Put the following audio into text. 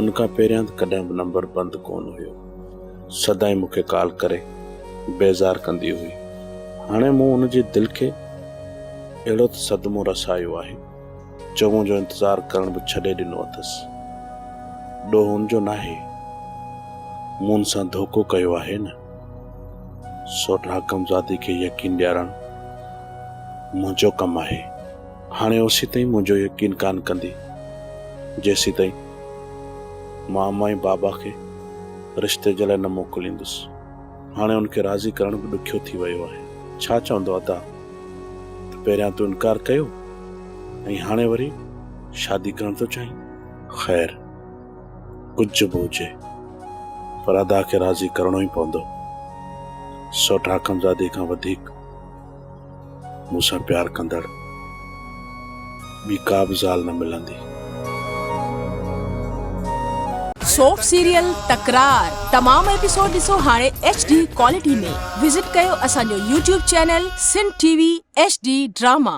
उनका पहिरियां कॾहिं बि नंबर बंदि कोन हुयो। सदाई मूंखे कॉल करे बेज़ार कंदी हुई। हाणे मूं उनजी दिलि खे अहिड़ो त सदमो रसायो आहे जो मुंहिंजो इंतज़ारु करण बि छॾे ॾिनो अथसि। ॾोह हुनजो नाहे, मूं हुन सां धोखो कयो आहे न। सोट हाकमज़ादी खे यकीन ॾियारणु मुंहिंजो कमु आहे। हाणे ओसी ताईं मुंहिंजो यकीन कान कंदी जेसी ताईं मां अम्मा ऐं बाबा खे रिश्ते जे लाइ न मोकिलींदुसि। हाणे उनखे राज़ी करण बि ॾुखियो थी वियो आहे। छा चवंदो अदा त पहिरियां तूं इनकार कयो ऐं हाणे वरी शादी करण थो चाहीं? ख़ैर, कुझु बि हुजे पर अदा खे राज़ी करणो ई पवंदो। सोट हाकमज़ादी खां वधीक मूंसां प्यार कंदड़ ॿी का बि ज़ाल न मिलंदी। सोप सीरियल तकरार तमाम एपिसोड ॾिसो हाणे HD क्वालिटी में। विजिट कयो असांजो YouTube channel Sindh TV HD drama.